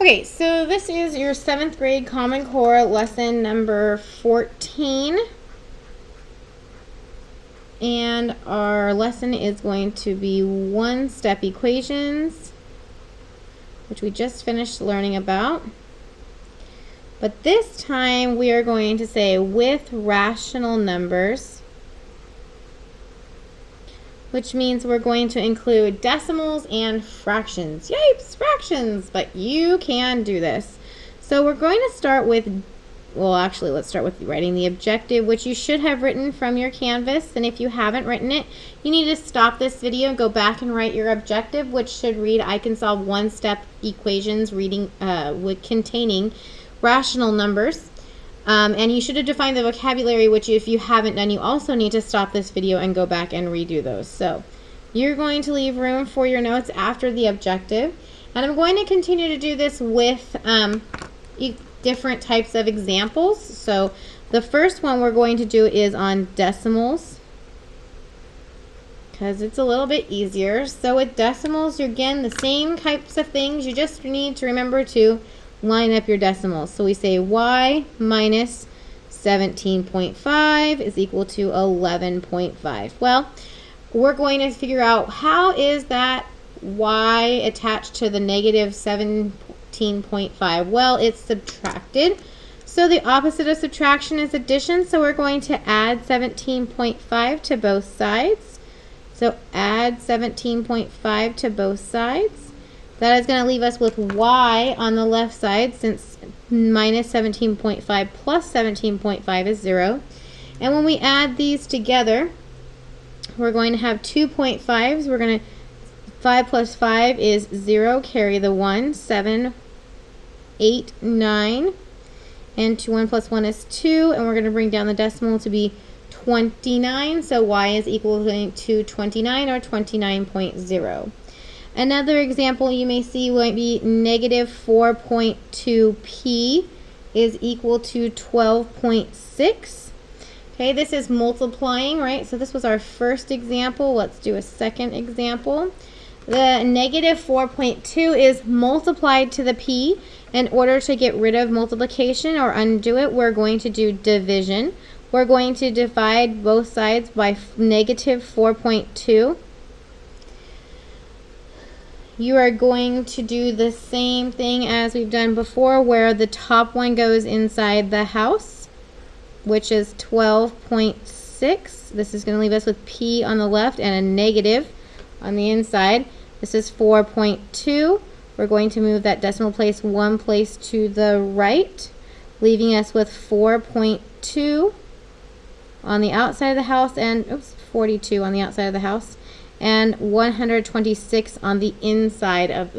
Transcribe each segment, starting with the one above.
Okay, so this is your 7th grade Common Core lesson number 14. And our lesson is going to be one-step equations, which we just finished learning about. But this time we are going to say with rational numbers, which means we're going to include decimals and fractions. Yipes, fractions! But you can do this. So we're going to start with, well, actually, let's start with writing the objective, which you should have written from your Canvas. And if you haven't written it, you need to stop this video and go back and write your objective, which should read, I can solve one-step equations containing rational numbers. And you should have defined the vocabulary, which if you haven't done, you also need to stop this video and go back and redo those. So you're going to leave room for your notes after the objective. And I'm going to continue to do this with different types of examples. So the first one we're going to do is on decimals, because it's a little bit easier. So with decimals, you're again the same types of things. You just need to remember to line up your decimals. So we say y minus 17.5 is equal to 11.5. Well, we're going to figure out how is that y attached to the negative 17.5. Well, it's subtracted. So the opposite of subtraction is addition. So we're going to add 17.5 to both sides. So add 17.5 to both sides. That is going to leave us with y on the left side, since minus 17.5 plus 17.5 is 0. And when we add these together, we're going to have 2.5s. We're going to 5 plus 5 is 0, carry the 1, 7, 8, 9. And 1 plus 1 is 2, and we're going to bring down the decimal to be 29. So y is equal to 29, or 29.0. Another example you may see might be negative 4.2p is equal to 12.6. Okay, this is multiplying, right? So this was our first example. Let's do a second example. The negative 4.2 is multiplied to the p. In order to get rid of multiplication or undo it, we're going to do division. We're going to divide both sides by negative 4.2. You are going to do the same thing as we've done before, where the top one goes inside the house, which is 12.6. This is going to leave us with p on the left and a negative on the inside. This is 4.2. We're going to move that decimal place one place to the right, leaving us with 4.2 on the outside of the house, and 42 on the outside of the house, and 126 on the inside of,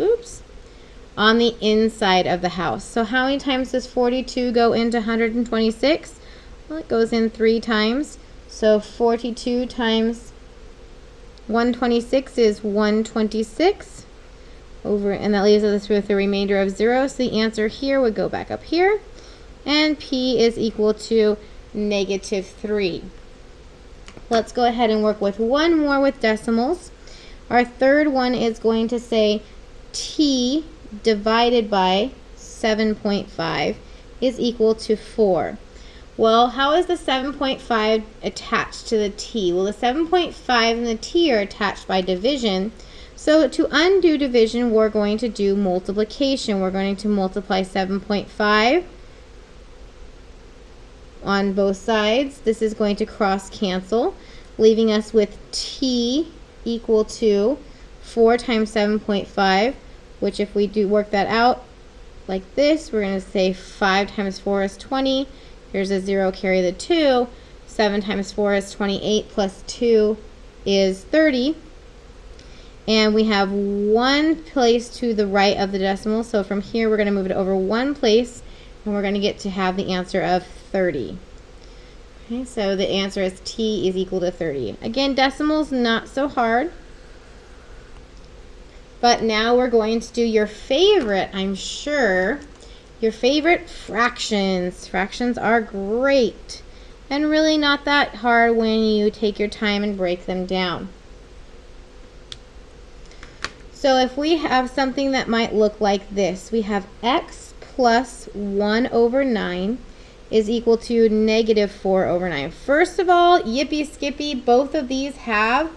on the inside of the house. So how many times does 42 go into 126? Well, it goes in 3 times. So 42 times 126 is 126 over, and that leaves us with a remainder of 0. So the answer here would go back up here, and p is equal to negative 3. Let's go ahead and work with one more with decimals. Our third one is going to say t divided by 7.5 is equal to 4. Well, how is the 7.5 attached to the t? Well, the 7.5 and the t are attached by division. So to undo division, we're going to do multiplication. We're going to multiply 7.5 on both sides. This is going to cross cancel, leaving us with t equal to 4 times 7.5, which if we do work that out like this, we're going to say 5 times 4 is 20. Here's a 0, carry the 2. 7 times 4 is 28, plus 2 is 30. And we have one place to the right of the decimal, so from here we're going to move it over one place, and we're going to get to have the answer of 30. Okay, so the answer is t is equal to 30. Again, decimals not so hard. But now we're going to do your favorite, I'm sure, your favorite fractions. Fractions are great and really not that hard when you take your time and break them down. So if we have something that might look like this, we have x plus 1 over 9 is equal to negative 4 over 9. First of all, yippee skippy, both of these have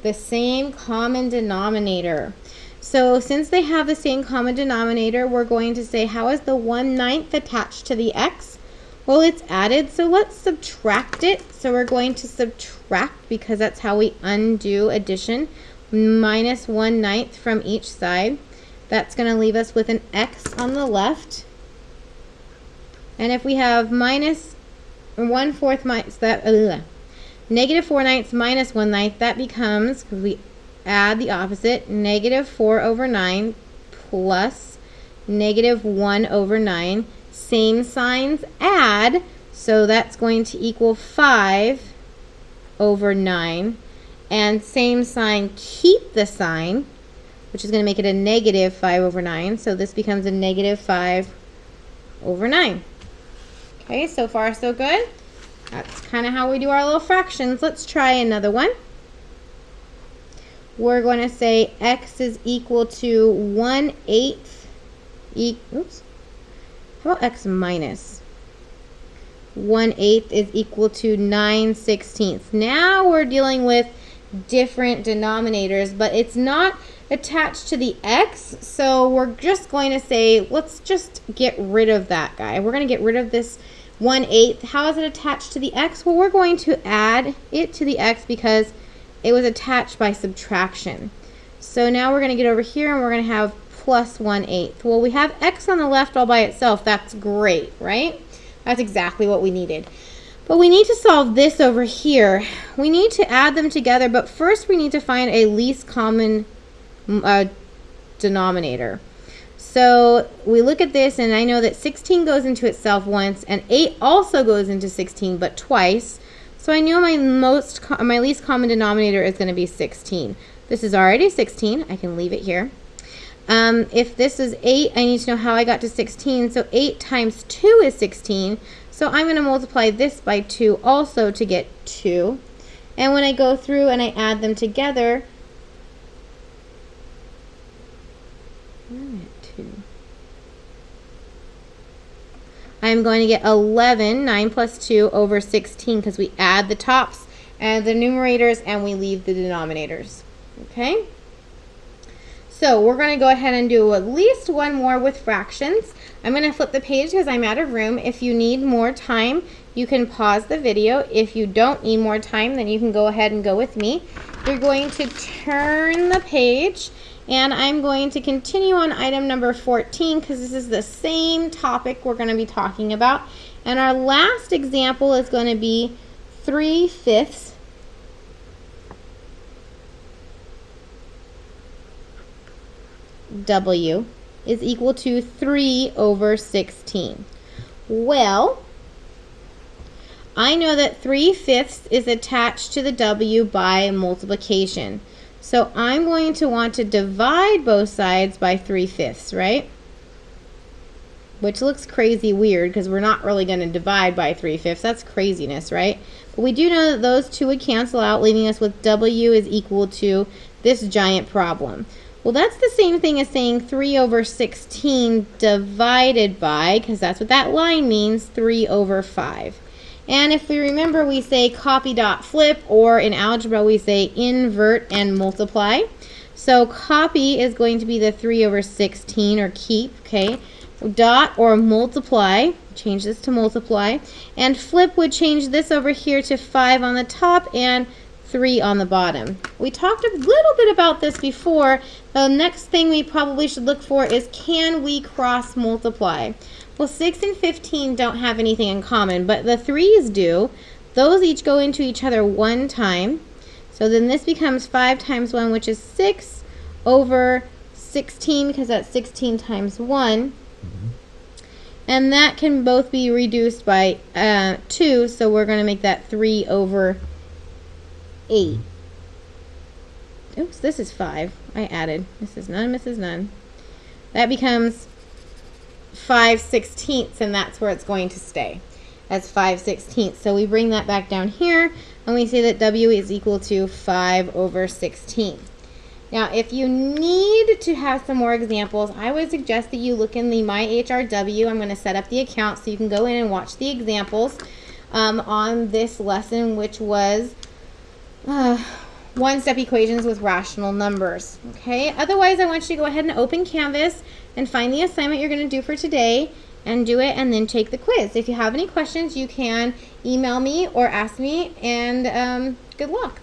the same common denominator. So since they have the same common denominator, we're going to say, how is the 1/9 attached to the x? Well, it's added, so let's subtract it. So we're going to subtract, because that's how we undo addition, minus 1/9 from each side. That's going to leave us with an x on the left. And if we have minus 1/4 minus that, negative 4/9 minus 1/9, that becomes, because we add the opposite, negative 4 over 9 plus negative 1 over 9. Same signs add, so that's going to equal 5 over 9. And same sign keep the sign, which is going to make it a negative 5 over 9. So this becomes a negative 5 over 9. Okay, so far so good. That's kind of how we do our little fractions. Let's try another one. We're going to say x is equal to 1/8. Oops. How about x minus? 1/8 is equal to 9/16. Now we're dealing with different denominators, but it's not attached to the x, so we're just going to say, let's just get rid of that guy. We're going to get rid of this 1/8. How is it attached to the x? Well, we're going to add it to the x because it was attached by subtraction. So now we're going to get over here and we're going to have plus 1/8. Well, we have x on the left all by itself. That's great, right? That's exactly what we needed. But we need to solve this over here. We need to add them together, but first we need to find a least common denominator. So we look at this, and I know that 16 goes into itself once, and 8 also goes into 16, but twice. So I know my least common denominator is going to be 16. This is already 16. I can leave it here. If this is 8, I need to know how I got to 16. So 8 times 2 is 16. So I'm going to multiply this by 2 also to get 2. And when I go through and I add them together, I'm going to get 11, 9 plus 2 over 16, because we add the tops and the numerators and we leave the denominators. Okay? So we're going to go ahead and do at least one more with fractions. I'm going to flip the page because I'm out of room. If you need more time, you can pause the video. If you don't need more time, then you can go ahead and go with me. You're going to turn the page, and I'm going to continue on item number 14 because this is the same topic we're going to be talking about. And our last example is going to be 3/5 W is equal to 3 over 16. Well, I know that 3/5 is attached to the W by multiplication. So I'm going to want to divide both sides by 3/5, right? Which looks crazy weird because we're not really going to divide by 3/5. That's craziness, right? But we do know that those two would cancel out, leaving us with W is equal to this giant problem. Well, that's the same thing as saying 3 over 16 divided by, because that's what that line means, 3 over 5. And if we remember, we say copy dot flip, or in algebra we say invert and multiply. So copy is going to be the 3 over 16, or keep, okay? Dot or multiply, change this to multiply, and flip would change this over here to 5 on the top and 3 on the bottom. We talked a little bit about this before. The next thing we probably should look for is, can we cross multiply? Well, 6 and 15 don't have anything in common, but the 3's do. Those each go into each other one time. So then this becomes 5 times 1, which is 6 over 16, because that's 16 times 1. And that can both be reduced by 2, so we're going to make that 3 over 8. Oops, this is 5. I added. Mrs. None, Mrs. None. That becomes 5/16, and that's where it's going to stay, as 5/16. So we bring that back down here, and we say that W is equal to 5 over 16. Now, if you need to have some more examples, I would suggest that you look in the My HRW. I'm going to set up the account so you can go in and watch the examples on this lesson, which was one-step equations with rational numbers. Okay, otherwise I want you to go ahead and open Canvas and find the assignment you're going to do for today and do it, and then take the quiz. If you have any questions, you can email me or ask me, and good luck.